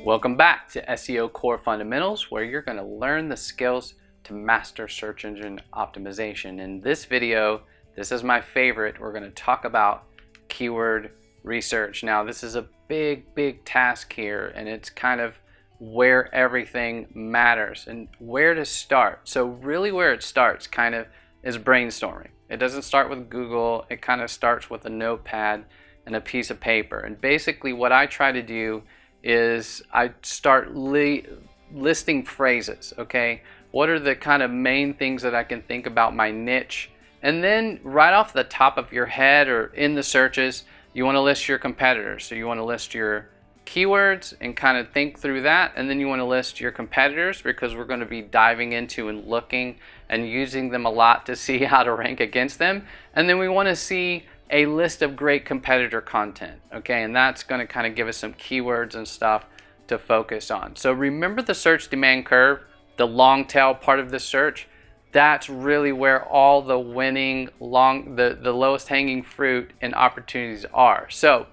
Welcome back to SEO Core Fundamentals, where you're going to learn the skills to master search engine optimization. In this video, this is my favorite. We're going to talk about keyword research. Now, this is a big task here, and it's kind of where everything matters and where to start. So really where it starts kind of is brainstorming. It doesn't start with Google. It kind of starts with a notepad and a piece of paper. And basically what I try to do is I start listing phrases, okay? What are the kind of main things that I can think about my niche? And then right off the top of your head or in the searches, you want to list your competitors. So you want to list your keywords and kind of think through that. And then you want to list your competitors, because we're going to be diving into and looking and using them a lot to see how to rank against them. And then we want to see a list of great competitor content, okay? And that's going to kind of give us some keywords and stuff to focus on. So remember the search demand curve, the long tail part of the search. That's really where all the winning the lowest hanging fruit and opportunities are. So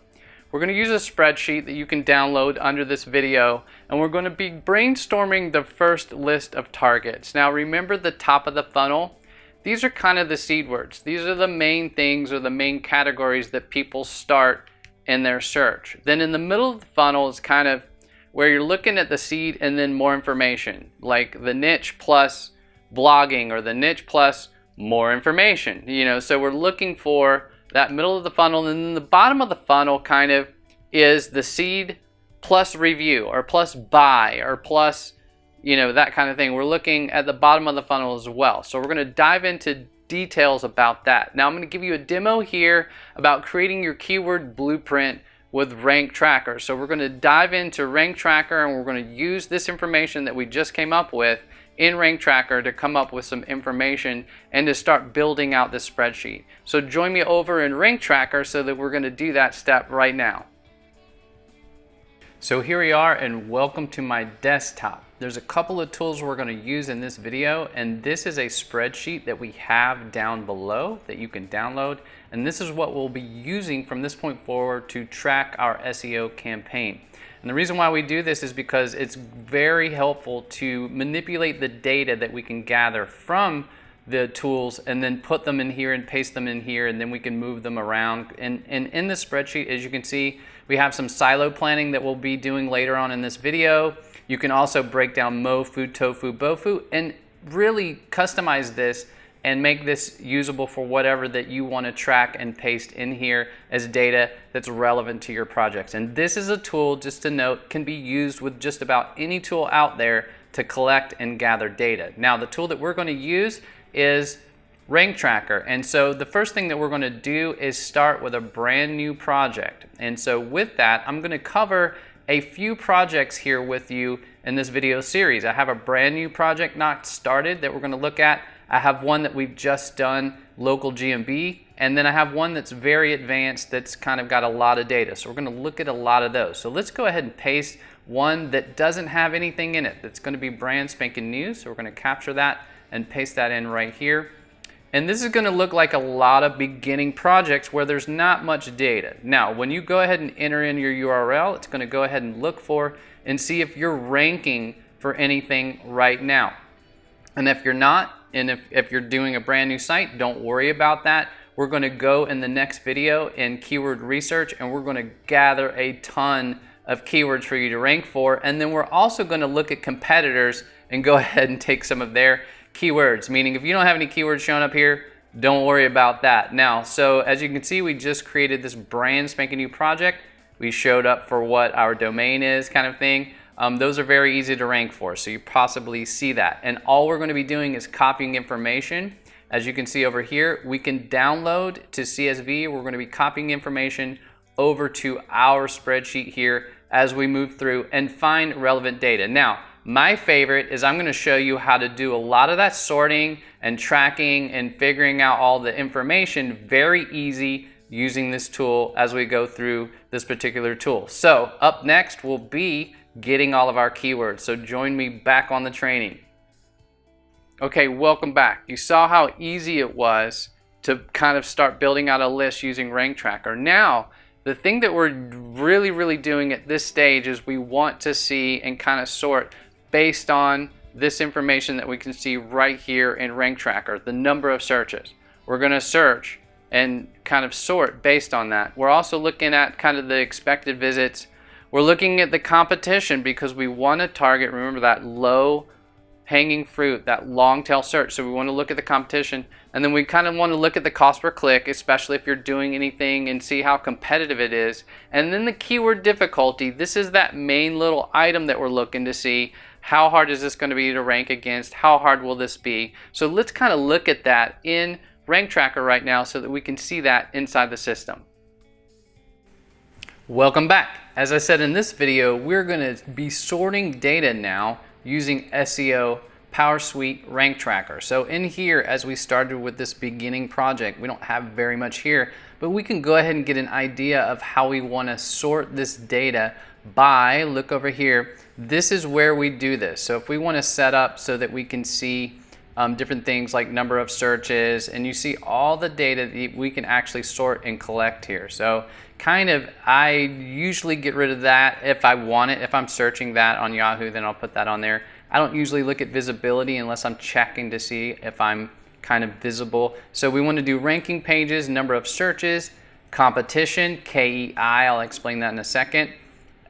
we're going to use a spreadsheet that you can download under this video, and we're going to be brainstorming the first list of targets. Now remember the top of the funnel. These are kind of the seed words. These are the main things or the main categories that people start in their search. Then in the middle of the funnel is kind of where you're looking at the seed and then more information, like the niche plus blogging or the niche plus more information. You know, so we're looking for that middle of the funnel, and then the bottom of the funnel kind of is the seed plus review or plus buy or plus, you know, that kind of thing. We're looking at the bottom of the funnel as well. So we're going to dive into details about that. Now I'm going to give you a demo here about creating your keyword blueprint with Rank Tracker. So we're going to dive into Rank Tracker, and we're going to use this information that we just came up with in Rank Tracker to come up with some information and to start building out this spreadsheet. So join me over in Rank Tracker so that we're going to do that step right now. So here we are, and welcome to my desktop. There's a couple of tools we're going to use in this video, and this is a spreadsheet that we have down below that you can download, and this is what we'll be using from this point forward to track our SEO campaign. And the reason why we do this is because it's very helpful to manipulate the data that we can gather from the tools and then put them in here and paste them in here, and then we can move them around. And in the spreadsheet, as you can see, we have some silo planning that we'll be doing later on in this video. You can also break down MoFu, Tofu, Bofu, and really customize this and make this usable for whatever that you want to track and paste in here as data that's relevant to your projects. And this is a tool, just to note, can be used with just about any tool out there to collect and gather data. Now the tool that we're going to use is Rank Tracker. And so the first thing that we're going to do is start with a brand new project. And so with that, I'm going to cover a few projects here with you in this video series. I have a brand new project not started that we're going to look at. I have one that we've just done, local GMB, and then I have one that's very advanced that's kind of got a lot of data. So we're going to look at a lot of those. So let's go ahead and paste one that doesn't have anything in it. That's going to be brand spanking new. So we're going to capture that and paste that in right here. And this is going to look like a lot of beginning projects where there's not much data. Now, when you go ahead and enter in your URL, it's going to go ahead and look for and see if you're ranking for anything right now. And if you're not, and if you're doing a brand new site, don't worry about that. We're going to go in the next video in keyword research, and we're going to gather a ton of keywords for you to rank for. And then we're also going to look at competitors and go ahead and take some of their keywords, meaning if you don't have any keywords showing up here, don't worry about that. Now, so as you can see, we just created this brand spanking new project. We showed up for what our domain is, kind of thing. Those are very easy to rank for, so you possibly see that. And all we're going to be doing is copying information. As you can see over here, we can download to CSV. We're going to be copying information over to our spreadsheet here as we move through and find relevant data. Now, my favorite is I'm going to show you how to do a lot of that sorting and tracking and figuring out all the information very easy using this tool as we go through this particular tool. So up next will be getting all of our keywords. So join me back on the training. Okay, welcome back. You saw how easy it was to kind of start building out a list using Rank Tracker. Now the thing that we're really doing at this stage is we want to see and kind of sort based on this information that we can see right here in Rank Tracker, the number of searches. We're going to search and kind of sort based on that. We're also looking at kind of the expected visits. We're looking at the competition because we want to target, remember, that low hanging fruit, that long tail search. So we want to look at the competition, and then we kind of want to look at the cost per click, especially if you're doing anything, and see how competitive it is. And then the keyword difficulty, this is that main little item that we're looking to see. How hard is this going to be to rank against? How hard will this be? So let's kind of look at that in Rank Tracker right now so that we can see that inside the system. Welcome back. As I said in this video, we're going to be sorting data now using SEO Power Suite Rank Tracker. So in here, as we started with this beginning project, we don't have very much here, but we can go ahead and get an idea of how we want to sort this data by, look over here, this is where we do this. So if we want to set up so that we can see different things like number of searches, and you see all the data that we can actually sort and collect here. So kind of, I usually get rid of that if I want it. If I'm searching that on Yahoo, then I'll put that on there. I don't usually look at visibility unless I'm checking to see if I'm kind of visible. So we want to do ranking pages, number of searches, competition, KEI, I'll explain that in a second.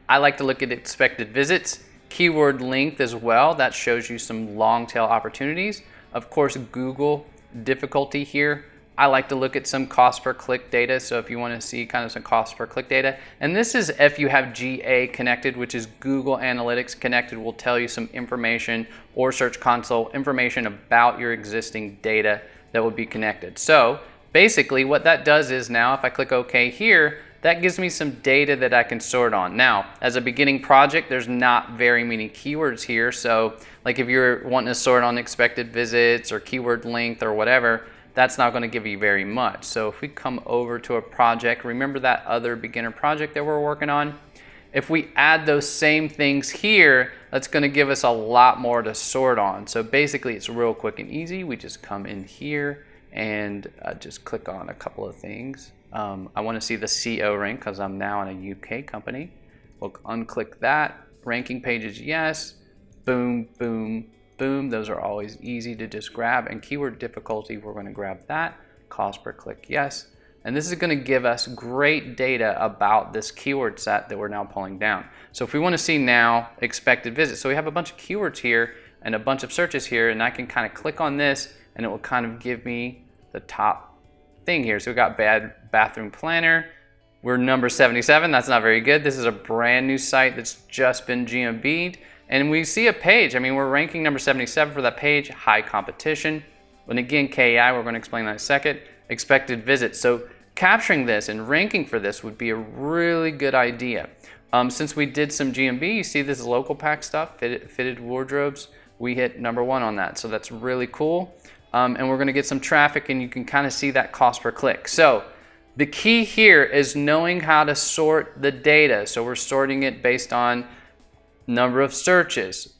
I like to look at expected visits, keyword length as well. That shows you some long tail opportunities. Of course, Google difficulty here. I like to look at some cost per click data. So if you want to see kind of some cost per click data, and this is if you have GA connected, which is Google Analytics connected, will tell you some information, or Search Console information about your existing data that would be connected. So basically what that does is now if I click OK here, that gives me some data that I can sort on. Now, as a beginning project, there's not very many keywords here. So like if you're wanting to sort on expected visits or keyword length or whatever, that's not going to give you very much. So if we come over to a project, remember that other beginner project that we're working on? If we add those same things here, that's going to give us a lot more to sort on. So basically it's real quick and easy. We just come in here and just click on a couple of things. I want to see the CO rank because I'm now in a UK company. We'll unclick that. Ranking pages, yes. Boom, boom, boom. Those are always easy to just grab. And keyword difficulty, we're going to grab that. Cost per click, yes. And this is going to give us great data about this keyword set that we're now pulling down. So if we want to see now expected visits, so we have a bunch of keywords here and a bunch of searches here, and I can kind of click on this and it will kind of give me the top thing here. So we got bad bathroom planner. We're number 77. That's not very good. This is a brand new site that's just been GMB'd. And we see a page. I mean, we're ranking number 77 for that page, high competition. And again, KEI, we're going to explain that in a second. Expected visits. So capturing this and ranking for this would be a really good idea. Since we did some GMB, you see this local pack stuff, fitted wardrobes. We hit number 1 on that. So that's really cool. And we're going to get some traffic, and you can kind of see that cost per click. So the key here is knowing how to sort the data. So we're sorting it based on number of searches,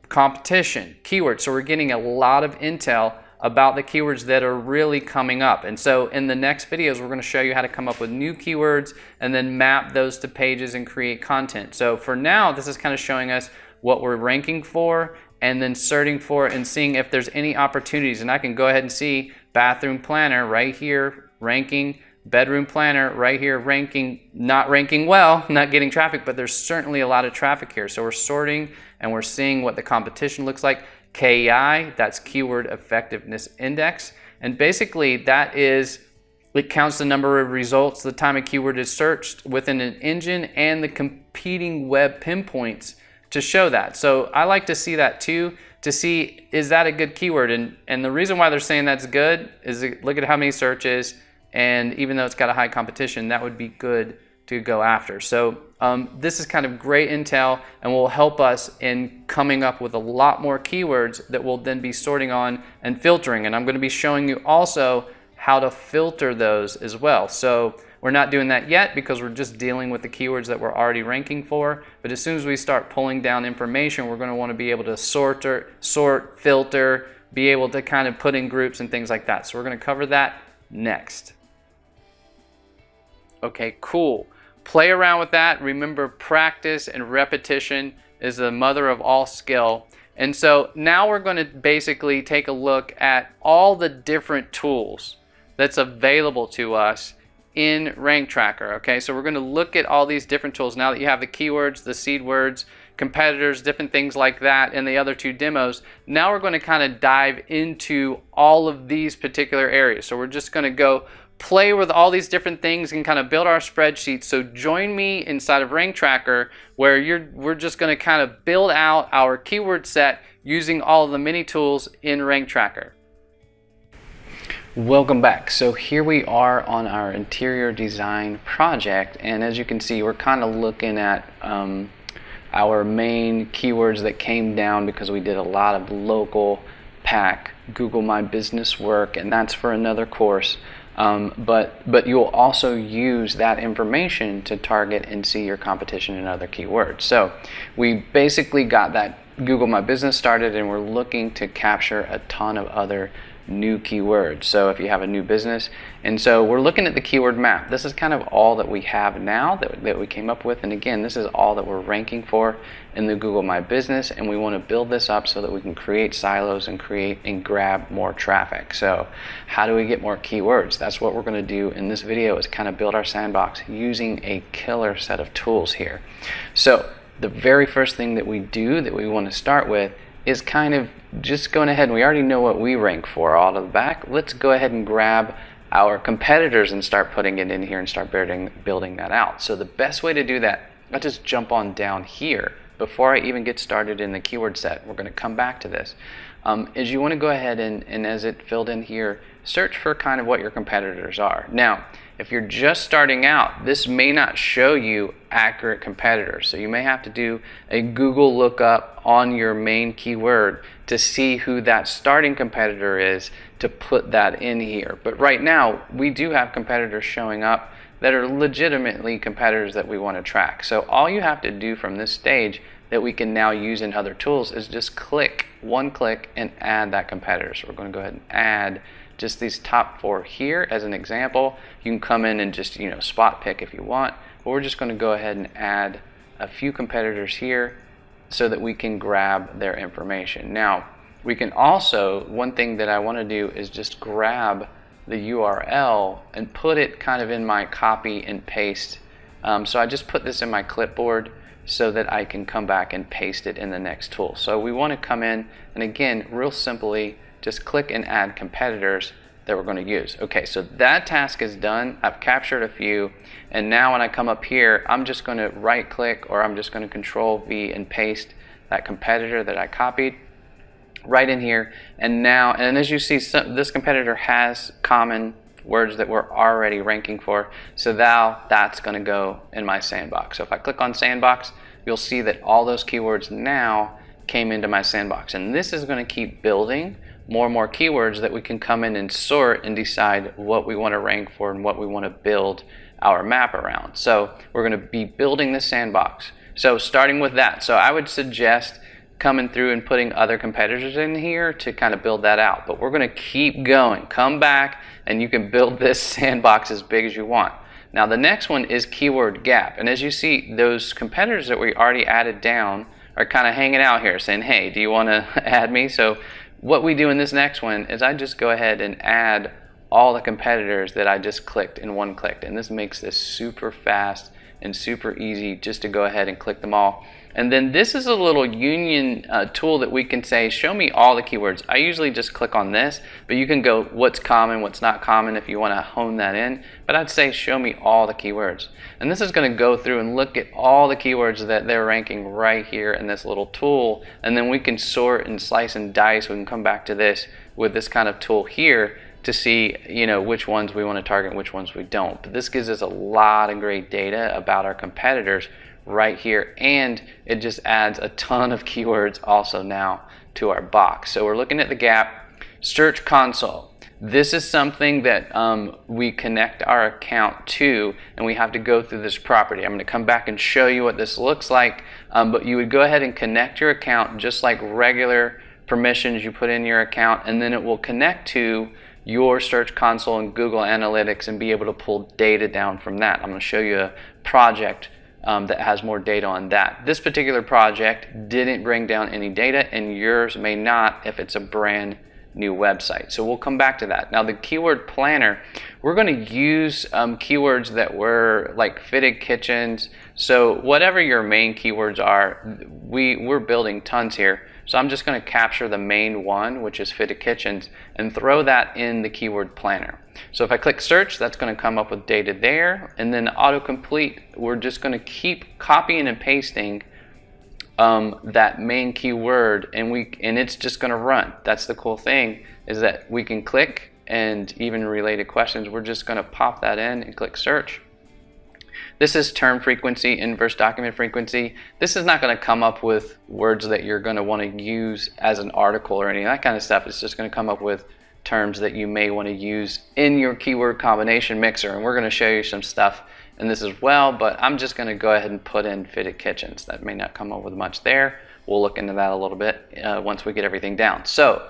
competition, keywords. So we're getting a lot of intel about the keywords that are really coming up. And so in the next videos, we're going to show you how to come up with new keywords and then map those to pages and create content. So for now, this is kind of showing us what we're ranking for and then searching for and seeing if there's any opportunities. And I can go ahead and see bathroom planner right here, ranking, bedroom planner right here, ranking, not ranking well, not getting traffic, but there's certainly a lot of traffic here. So we're sorting and we're seeing what the competition looks like. KEI, that's Keyword Effectiveness Index. And basically that is, it counts the number of results, the time a keyword is searched within an engine, and the competing web pinpoints to show that. So I like to see that too, to see, is that a good keyword? And the reason why they're saying that's good is look at how many searches, and even though it's got a high competition, that would be good to go after. So this is kind of great intel and will help us in coming up with a lot more keywords that we'll then be sorting on and filtering. And I'm going to be showing you also how to filter those as well. So we're not doing that yet because we're just dealing with the keywords that we're already ranking for. But as soon as we start pulling down information, we're going to want to be able to sort, filter, be able to kind of put in groups and things like that. So we're going to cover that next. Okay, cool. play around with that. Remember, practice and repetition is the mother of all skill. And so now we're going to basically take a look at all the different tools that's available to us in Rank Tracker. Okay, so we're going to look at all these different tools now that you have the keywords, the seed words, competitors, different things like that in the other two demos. Now we're going to kind of dive into all of these particular areas. So we're just going to go play with all these different things and kind of build our spreadsheet. So join me inside of Rank Tracker where we're just going to kind of build out our keyword set using all of the mini tools in Rank Tracker. Welcome back. So here we are on our interior design project, and as you can see, we're kind of looking at our main keywords that came down because we did a lot of local pack Google My Business work, and that's for another course. But you'll also use that information to target and see your competition in other keywords. So we basically got that Google My Business started, and we're looking to capture a ton of other new keywords. So if you have a new business, and so we're looking at the keyword map. This is kind of all that we have now that we came up with, and again, this is all that we're ranking for in the Google My Business, and we want to build this up so that we can create silos and create and grab more traffic. So how do we get more keywords? That's what we're going to do in this video, is kind of build our sandbox using a killer set of tools here. So the very first thing that we do that we want to start with is kind of just going ahead, and we already know what we rank for out of the back. Let's go ahead and grab our competitors and start putting it in here and start building that out. So the best way to do that, I'll just jump on down here before I even get started in the keyword set. We're going to come back to this. Is you want to go ahead and as it filled in here, search for kind of what your competitors are. Now, if you're just starting out, this may not show you accurate competitors. So you may have to do a Google lookup on your main keyword to see who that starting competitor is to put that in here. But right now, we do have competitors showing up that are legitimately competitors that we want to track. So all you have to do from this stage that we can now use in other tools is just click, one click, and add that competitor. So we're going to go ahead and add just these top 4 here as an example. You can come in and just spot pick if you want, but we're just going to go ahead and add a few competitors here so that we can grab their information. Now we can also, one thing that I want to do is just grab the URL and put it kind of in my copy and paste. So I just put this in my clipboard so that I can come back and paste it in the next tool. So we want to come in and again, real simply, just click and add competitors that we're going to use. Okay, so that task is done. I've captured a few, and now when I come up here, I'm just going to right click, or I'm just going to Control V and paste that competitor that I copied right in here. And now, and as you see, this competitor has common words that we're already ranking for, so that's going to go in my sandbox. So if I click on sandbox, you'll see that all those keywords now came into my sandbox, and this is going to keep building more and more keywords that we can come in and sort and decide what we want to rank for and what we want to build our map around. So we're going to be building this sandbox. So starting with that, so I would suggest coming through and putting other competitors in here to kind of build that out. But we're going to keep going. Come back and you can build this sandbox as big as you want. Now the next one is keyword gap. And as you see, those competitors that we already added down are kind of hanging out here saying, hey, do you want to add me? So what we do in this next one is I just go ahead and add all the competitors that I just clicked in one click. And this makes this super fast and super easy just to go ahead and click them all. And then this is a little union tool that we can say, show me all the keywords. I usually just click on this, but you can go what's common, what's not common if you want to hone that in. But I'd say show me all the keywords. And this is going to go through and look at all the keywords that they're ranking right here in this little tool. And then we can sort and slice and dice. We can come back to this with this kind of tool here to see, which ones we want to target and which ones we don't. But this gives us a lot of great data about our competitors right here, and it just adds a ton of keywords also now to our box. So we're looking at the gap. Search console. This is something that we connect our account to, and we have to go through this property. I'm going to come back and show you what this looks like, but you would go ahead and connect your account just like regular permissions you put in your account, and then it will connect to your Search Console and Google Analytics and be able to pull data down from that. I'm going to show you a project that has more data on that. This particular project didn't bring down any data, and yours may not if it's a brand new website. So we'll come back to that. Now the keyword planner, we're going to use keywords that were like fitted kitchens. So whatever your main keywords are, we're building tons here. So I'm just going to capture the main one, which is fitted kitchens, and throw that in the keyword planner. So if I click search, that's going to come up with data there, and then autocomplete, we're just going to keep copying and pasting that main keyword, and it's just going to run. That's the cool thing, is that we can click, and even related questions, we're just going to pop that in and click search. This is term frequency, inverse document frequency. This is not going to come up with words that you're going to want to use as an article or any of that kind of stuff. It's just going to come up with terms that you may want to use in your keyword combination mixer, and we're going to show you some stuff in this as well, but I'm just going to go ahead and put in fitted kitchens. That may not come up with much there. We'll look into that a little bit once we get everything down. So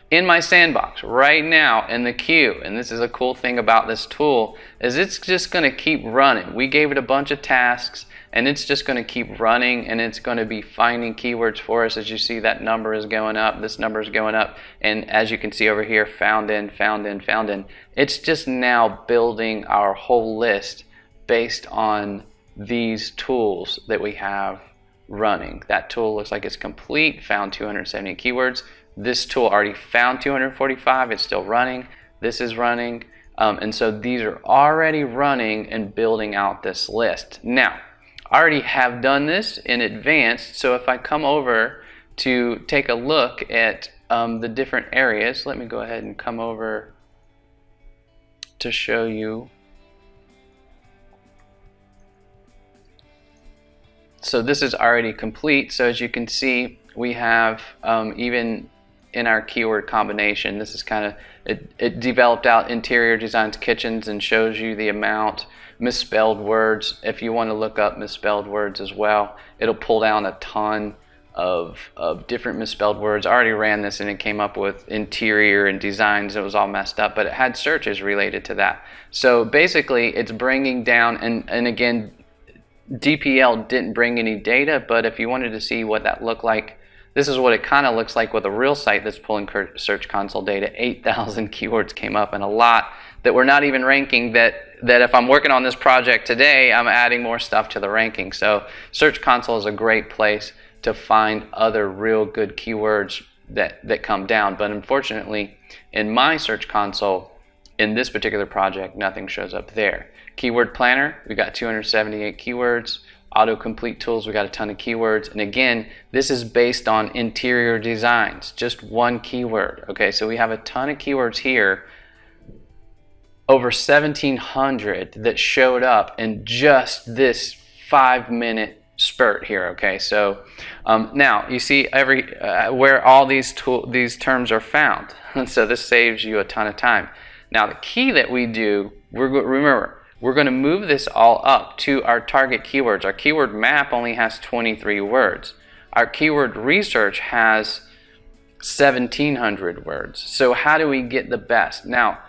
in my sandbox right now in the queue, and this is a cool thing about this tool, is it's just going to keep running. We gave it a bunch of tasks, and it's just going to keep running, and it's going to be finding keywords for us. As you see, that number is going up, this number is going up, and as you can see over here, found in, found in, found in. It's just now building our whole list based on these tools that we have running. That tool looks like it's complete, found 270 keywords. This tool already found 245, it's still running. This is running, and so these are already running and building out this list. Now, I already have done this in advance, so if I come over to take a look at the different areas, let me go ahead and come over to show you. So this is already complete. So as you can see, we have even in our keyword combination, this is kind of, it developed out interior designs, kitchens, and shows you the amount. Misspelled words, if you want to look up misspelled words as well, it'll pull down a ton of different misspelled words. I already ran this and it came up with interior and designs. It was all messed up, but it had searches related to that. So basically it's bringing down, and again, DPL didn't bring any data, but if you wanted to see what that looked like, this is what it kind of looks like with a real site that's pulling Search Console data. 8,000 keywords came up, and a lot that we're not even ranking, that if I'm working on this project today, I'm adding more stuff to the ranking. So Search Console is a great place to find other real good keywords that come down. But unfortunately, in my Search Console, in this particular project, nothing shows up there. Keyword Planner, we got 278 keywords. Autocomplete tools, we got a ton of keywords. And again, this is based on interior designs, just one keyword. Okay, so we have a ton of keywords here, over 1,700 that showed up in just this 5-minute spurt here. Okay, so now you see where all these terms are found. So this saves you a ton of time. Now the key that we do, remember, we're going to move this all up to our target keywords. Our keyword map only has 23 words. Our keyword research has 1,700 words. So how do we get the best? Now,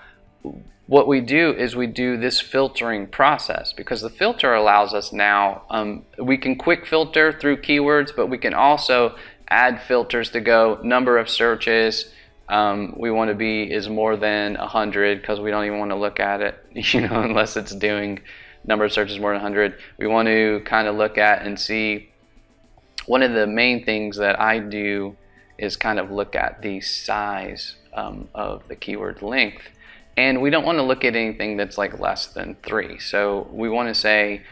what we do is we do this filtering process, because the filter allows us now, we can quick filter through keywords, but we can also add filters to go number of searches. We want to be is more than 100, because we don't even want to look at it, unless it's doing number of searches more than 100. We want to kind of look at and see. One of the main things that I do is kind of look at the size of the keyword length, and we don't want to look at anything that's like less than 3. So we want to say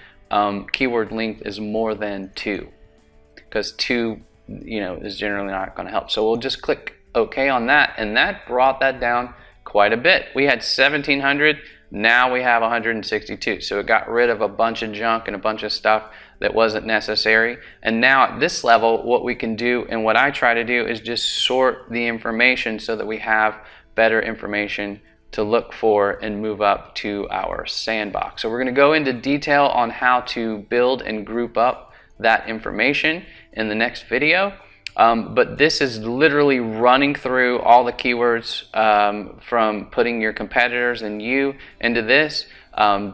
keyword length is more than 2, because 2 is generally not going to help. So we'll just click OK on that, and that brought that down quite a bit. We had 1,700, now we have 162. So it got rid of a bunch of junk and a bunch of stuff that wasn't necessary. And now at this level, what we can do, and what I try to do, is just sort the information so that we have better information to look for and move up to our sandbox. So we're going to go into detail on how to build and group up that information in the next video. But this is literally running through all the keywords from putting your competitors and you into this,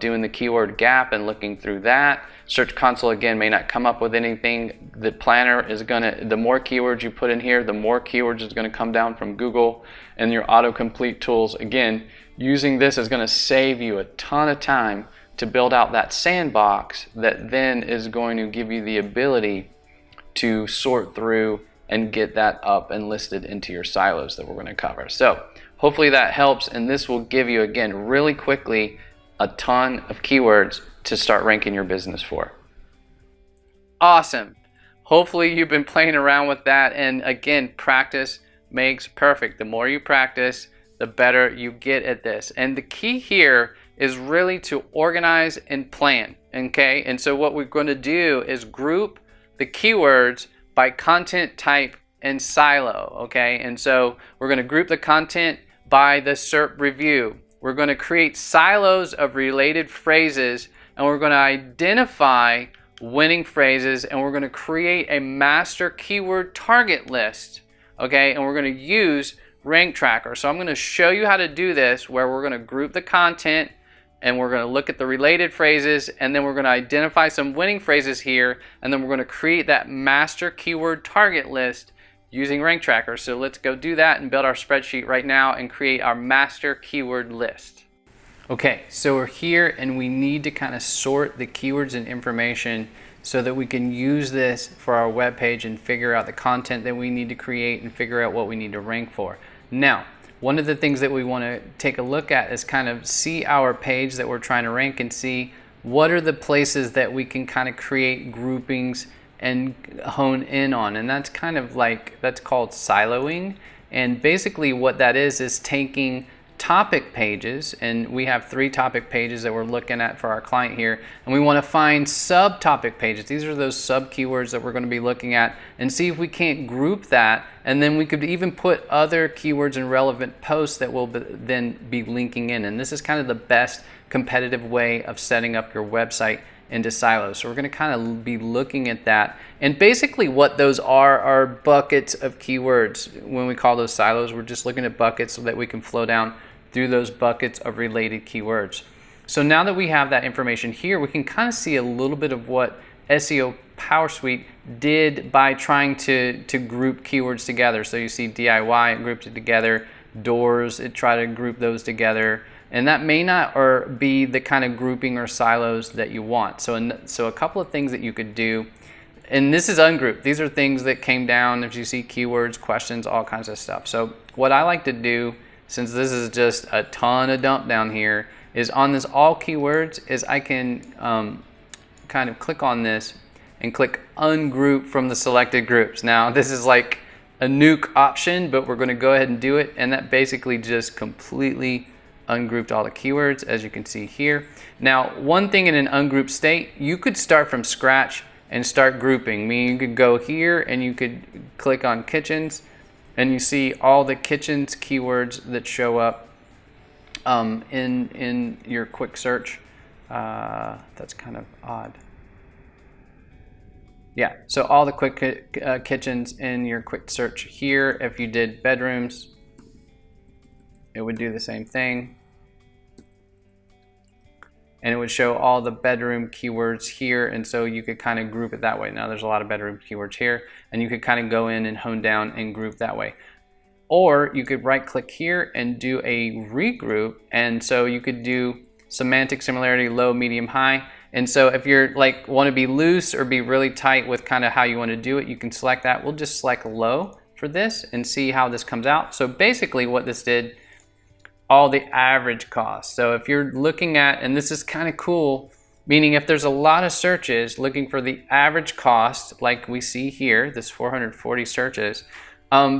doing the keyword gap and looking through that. Search Console, again, may not come up with anything. The planner is the more keywords you put in here, the more keywords is gonna come down from Google. And your autocomplete tools, again, using this is gonna save you a ton of time to build out that sandbox that then is going to give you the ability to sort through and get that up and listed into your silos that we're going to cover. So hopefully that helps, and this will give you, again, really quickly a ton of keywords to start ranking your business for. Awesome. Hopefully you've been playing around with that, and again, practice makes perfect. The more you practice, the better you get at this. And the key here is really to organize and plan, okay? And so what we're going to do is group the keywords by content type and silo, okay? And so we're going to group the content by the SERP review. We're going to create silos of related phrases, and we're going to identify winning phrases, and we're going to create a master keyword target list, okay? And we're going to use Rank Tracker. So I'm going to show you how to do this, where we're going to group the content, and we're going to look at the related phrases, and then we're going to identify some winning phrases here, and then we're going to create that master keyword target list using Rank Tracker. So let's go do that and build our spreadsheet right now and create our master keyword list. Okay, so we're here and we need to kind of sort the keywords and information so that we can use this for our web page and figure out the content that we need to create and figure out what we need to rank for. Now, one of the things that we want to take a look at is kind of see our page that we're trying to rank and see what are the places that we can kind of create groupings and hone in on. And that's kind of like, that's called siloing. And basically what that is taking topic pages, and we have 3 topic pages that we're looking at for our client here, and we want to find subtopic pages. These are those sub keywords that we're going to be looking at, and see if we can't group that, and then we could even put other keywords and relevant posts that will then be linking in. And this is kind of the best competitive way of setting up your website into silos. So we're going to kind of be looking at that, and basically what those are buckets of keywords. When we call those silos, we're just looking at buckets so that we can flow down through those buckets of related keywords. So now that we have that information here, we can kind of see a little bit of what SEO Power Suite did by trying to group keywords together. So you see DIY, it grouped it together. Doors, it tried to group those together. And that may not be the kind of grouping or silos that you want. So a couple of things that you could do, and this is ungrouped. These are things that came down, if you see keywords, questions, all kinds of stuff. So what I like to do, since this is just a ton of dump down here, is on this all keywords, is I can kind of click on this and click ungroup from the selected groups. Now this is like a nuke option, but we're going to go ahead and do it, and that basically just completely ungrouped all the keywords, as you can see here. Now, one thing in an ungrouped state, you could start from scratch and start grouping. Meaning you could go here and you could click on kitchens, and you see all the kitchens keywords that show up in your quick search. That's kind of odd. Yeah, so all the quick kitchens in your quick search here. If you did bedrooms, it would do the same thing. And it would show all the bedroom keywords here, and so you could kind of group it that way. Now there's a lot of bedroom keywords here, and you could kind of go in and hone down and group that way. Or you could right click here and do a regroup, and so you could do semantic similarity, low, medium, high. And so if you're like want to be loose or be really tight with kind of how you want to do it, you can select that. We'll just select low for this and see how this comes out. So basically what this did, all the average cost. So if you're looking at, and this is kind of cool, meaning if there's a lot of searches looking for the average cost, like we see here, this 440 searches,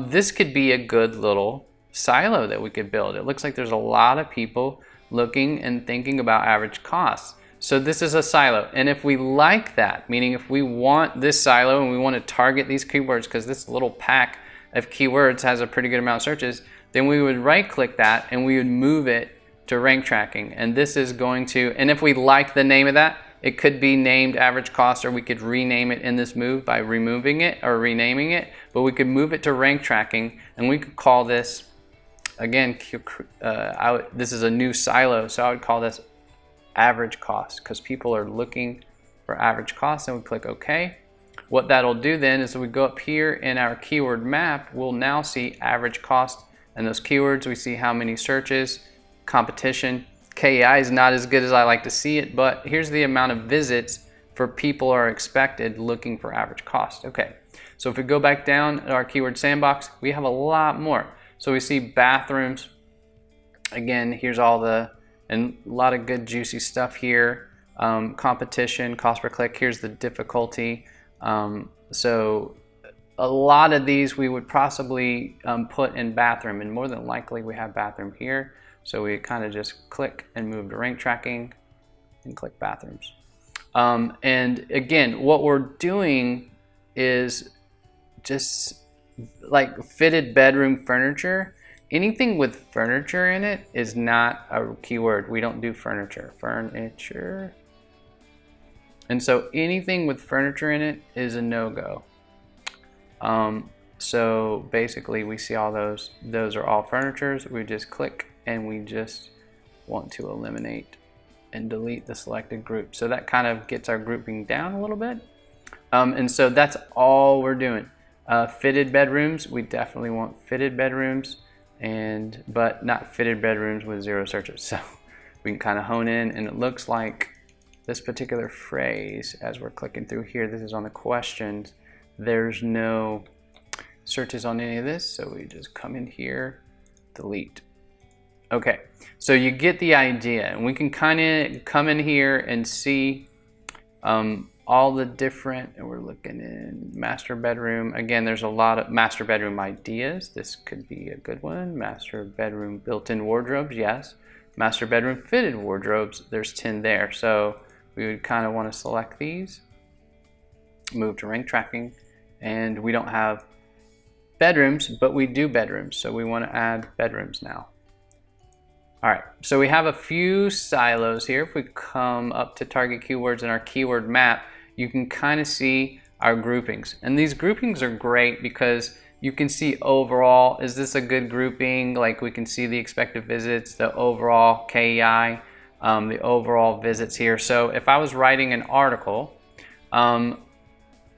this could be a good little silo that we could build. It looks like there's a lot of people looking and thinking about average costs. So this is a silo. And if we like that, meaning if we want this silo and we want to target these keywords, because this little pack of keywords has a pretty good amount of searches, then we would right click that and we would move it to rank tracking. And this is going to, and if we like the name of that, It could be named average cost, or we could rename it in this move by removing it or renaming it, but we could move it to rank tracking, and we could call this, again, this is a new silo, so I would call this average cost, because people are looking for average cost, and we click OK. What that'll do then is we go up here in our keyword map, we'll now see average cost, and those keywords, we see how many searches, competition. KEI is not as good as I like to see it, but here's the amount of visits for people are expected looking for average cost. Okay, so if we go back down at our keyword sandbox, we have a lot more. So we see bathrooms. Again, here's all and a lot of good juicy stuff here. Competition, cost per click, here's the difficulty. So a lot of these we would possibly put in bathroom, and more than likely we have bathroom here. So we kind of just click and move to rank tracking and click bathrooms. And again, what we're doing is just like fitted bedroom furniture. Anything with furniture in it is not a keyword. We don't do furniture. And so anything with furniture in it is a no-go. So basically we see all those are all furnitures. We just click and we just want to eliminate and delete the selected group. So that kind of gets our grouping down a little bit. And so that's all we're doing. Fitted bedrooms, we definitely want fitted bedrooms, but not fitted bedrooms with 0 searches. So we can kind of hone in, and it looks like this particular phrase, as we're clicking through here, this is on the questions, there's no searches on any of this, so we just come in here, delete. Okay, so you get the idea, and we can kind of come in here and see all the different, and we're looking in master bedroom. Again, there's a lot of master bedroom ideas. This could be a good one. Master bedroom built-in wardrobes, yes. Master bedroom fitted wardrobes, there's 10 there. So we would kind of want to select these, move to rank tracking, and we don't have bedrooms, but we do bedrooms, so we want to add bedrooms now. All right, so we have a few silos here. If we come up to target keywords in our keyword map, you can kind of see our groupings. And these groupings are great because you can see overall, is this a good grouping? Like we can see the expected visits, the overall KEI, the overall visits here. So if I was writing an article,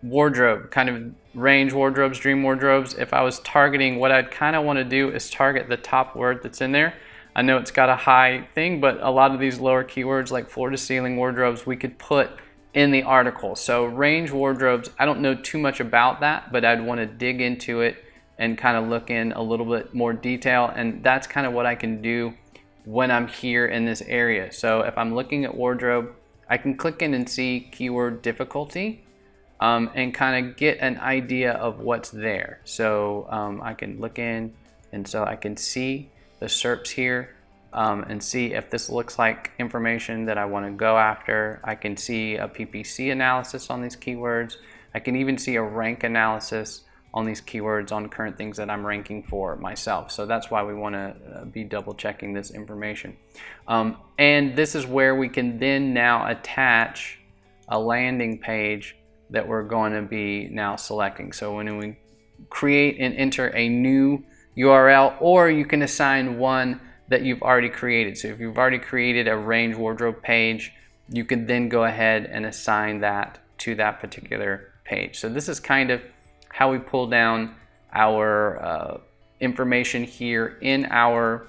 wardrobe, kind of range wardrobes, dream wardrobes, if I was targeting, what I'd kind of want to do is target the top word that's in there. I know it's got a high thing, but a lot of these lower keywords like floor to ceiling wardrobes, we could put in the article. So range wardrobes, I don't know too much about that, but I'd want to dig into it and kind of look in a little bit more detail. And that's kind of what I can do when I'm here in this area. So if I'm looking at wardrobe, I can click in and see keyword difficulty and kind of get an idea of what's there. So I can look in, and so I can see the SERPs here and see if this looks like information that I want to go after. I can see a PPC analysis on these keywords. I can even see a rank analysis on these keywords on current things that I'm ranking for myself. So that's why we want to be double checking this information. And this is where we can then now attach a landing page that we're going to be now selecting. So when we create and enter a new URL, or you can assign one that you've already created. So if you've already created a range wardrobe page, you can then go ahead and assign that to that particular page. So this is kind of how we pull down our information here in our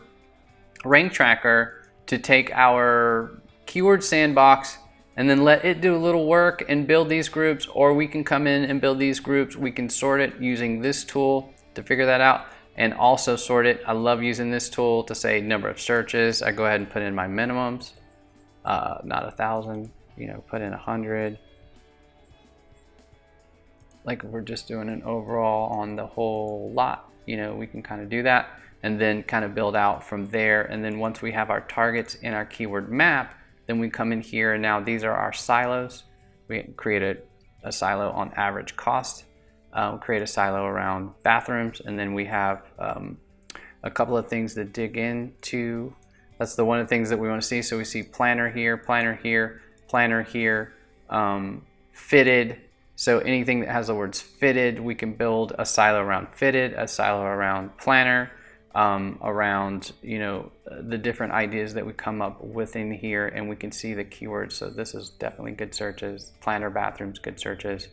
rank tracker to take our keyword sandbox and then let it do a little work and build these groups, or we can come in and build these groups. We can sort it using this tool to figure that out, and also sort it. I love using this tool to say number of searches. I go ahead and put in my minimums, not 1,000, put in 100. Like if we're just doing an overall on the whole lot, we can kind of do that and then kind of build out from there. And then once we have our targets in our keyword map, then we come in here, and now these are our silos. We create a silo on average cost. Create a silo around bathrooms, and then we have a couple of things that dig into. That's one of the things that we want to see. So we see planner here, planner here, fitted. So anything that has the words fitted, we can build a silo around fitted, a silo around planner, around, you know, the different ideas that we come up within here, and we can see the keywords. So this is definitely good searches. Planner, bathrooms, good searches.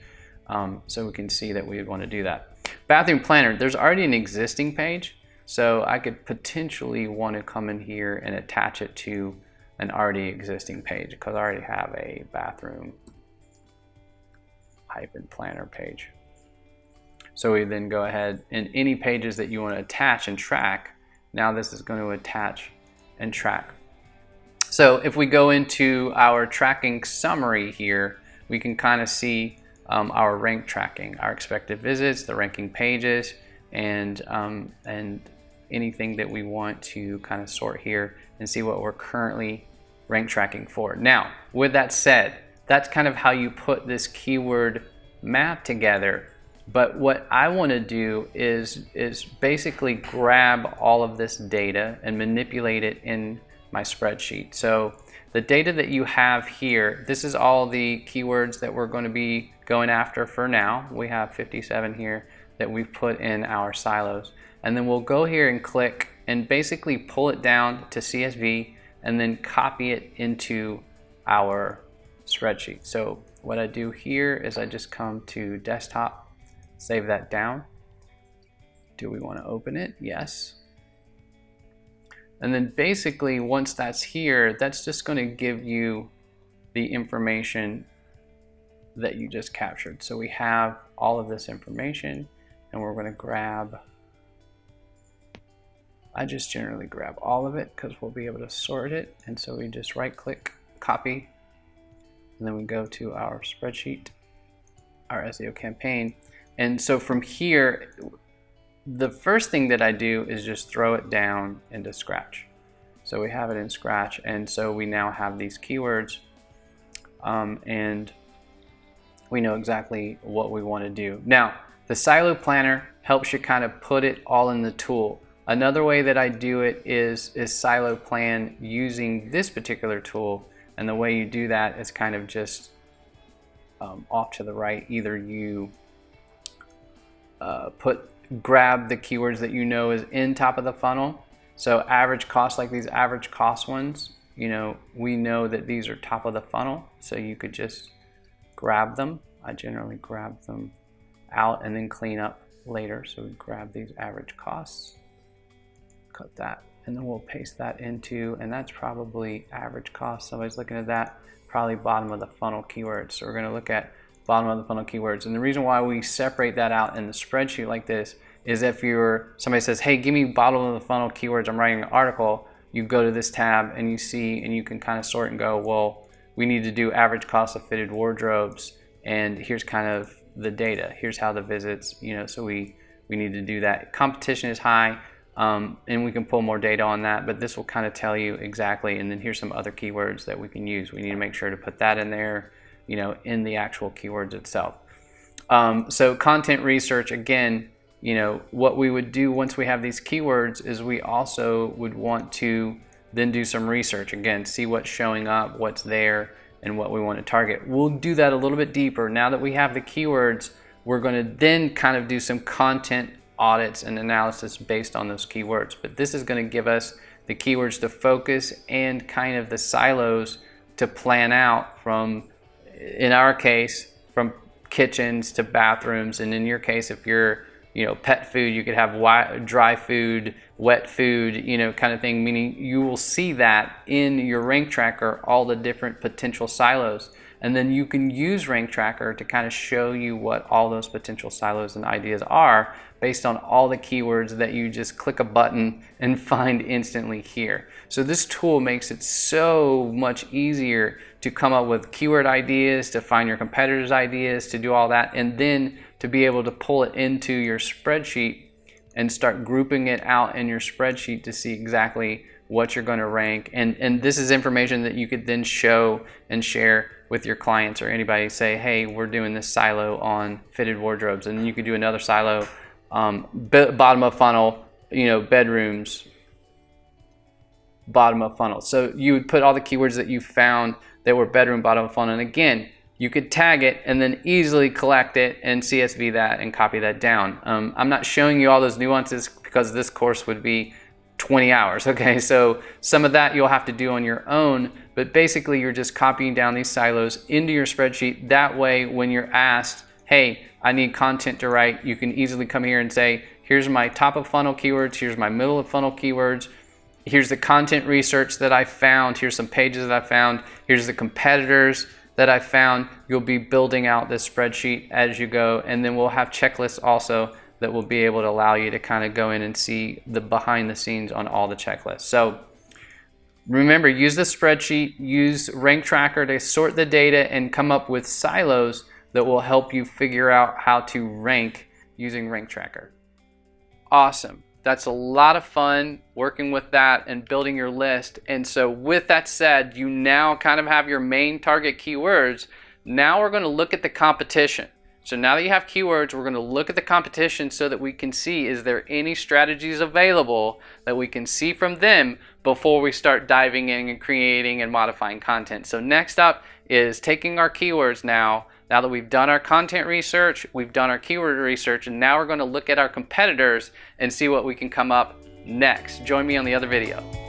So we can see that we would want to do that. Bathroom planner, there's already an existing page. So I could potentially want to come in here and attach it to an already existing page because I already have a bathroom -planner page. So we then go ahead and any pages that you want to attach and track, now this is going to attach and track. So if we go into our tracking summary here, we can kind of see our rank tracking, our expected visits, the ranking pages, and anything that we want to kind of sort here and see what we're currently rank tracking for. Now, with that said, that's kind of how you put this keyword map together. But what I want to do is basically grab all of this data and manipulate it in my spreadsheet. So the data that you have here, this is all the keywords that we're going to be going after for now. We have 57 here that we've put in our silos. And then we'll go here and click and basically pull it down to CSV and then copy it into our spreadsheet. So what I do here is I just come to desktop, save that down. Do we want to open it? Yes. And then basically once that's here, that's just going to give you the information that you just captured. So we have all of this information and we're going to grab, I just generally grab all of it because we'll be able to sort it. And so we just right click, copy, and then we go to our spreadsheet, our SEO campaign. And so from here, the first thing that I do is just throw it down into Scratch. So we have it in Scratch, and so we now have these keywords, and we know exactly what we want to do. Now, the silo planner helps you kind of put it all in the tool. Another way that I do it is silo plan using this particular tool, and the way you do that is kind of just off to the right. Either you grab the keywords that you know is in top of the funnel. So average cost, like these average cost ones, you know, we know that these are top of the funnel, so you could just grab them. I generally grab them out and then clean up later. So we grab these average costs, cut that, and then we'll paste that into, and that's probably average cost. Somebody's looking at that, probably bottom of the funnel keywords. So we're going to look at bottom of the funnel keywords. And the reason why we separate that out in the spreadsheet like this is if somebody says, hey, give me bottom of the funnel keywords, I'm writing an article, you go to this tab and you see, and you can kind of sort and go, well, we need to do average cost of fitted wardrobes, and here's kind of the data. Here's how the visits, you know, so we need to do that. Competition is high, and we can pull more data on that, but this will kind of tell you exactly, and then here's some other keywords that we can use. We need to make sure to put that in there, you know, in the actual keywords itself. So content research, again, you know, what we would do once we have these keywords is we also would want to then do some research. Again, see what's showing up, what's there, and what we want to target. We'll do that a little bit deeper. Now that we have the keywords, we're going to then kind of do some content audits and analysis based on those keywords. But this is going to give us the keywords to focus and kind of the silos to plan out from, in our case, from kitchens to bathrooms. And in your case, if you're, you know, pet food, you could have dry food, wet food, you know, kind of thing, meaning you will see that in your rank tracker, all the different potential silos. And then you can use rank tracker to kind of show you what all those potential silos and ideas are based on all the keywords that you just click a button and find instantly here. So this tool makes it so much easier to come up with keyword ideas, to find your competitors' ideas, to do all that, and then to be able to pull it into your spreadsheet and start grouping it out in your spreadsheet to see exactly what you're going to rank. And this is information that you could then show and share with your clients or anybody. Say, hey, we're doing this silo on fitted wardrobes, and then you could do another silo, bottom of funnel, you know, bedrooms, bottom of funnel. So you would put all the keywords that you found that were bedroom bottom of funnel. And again, you could tag it and then easily collect it and CSV that and copy that down. I'm not showing you all those nuances because this course would be 20 hours, okay? So some of that you'll have to do on your own, but basically you're just copying down these silos into your spreadsheet. That way, when you're asked, hey, I need content to write, you can easily come here and say, here's my top of funnel keywords, here's my middle of funnel keywords, here's the content research that I found, here's some pages that I found, here's the competitors that I found. You'll be building out this spreadsheet as you go, and then we'll have checklists also that will be able to allow you to kind of go in and see the behind the scenes on all the checklists. So remember, use the spreadsheet, use Rank Tracker to sort the data and come up with silos that will help you figure out how to rank using Rank Tracker. Awesome. That's a lot of fun working with that and building your list. And so with that said, you now kind of have your main target keywords. Now we're going to look at the competition. So now that you have keywords, we're going to look at the competition so that we can see, is there any strategies available that we can see from them before we start diving in and creating and modifying content. So next up is taking our keywords now that we've done our content research, we've done our keyword research, and now we're going to look at our competitors and see what we can come up next. Join me on the other video.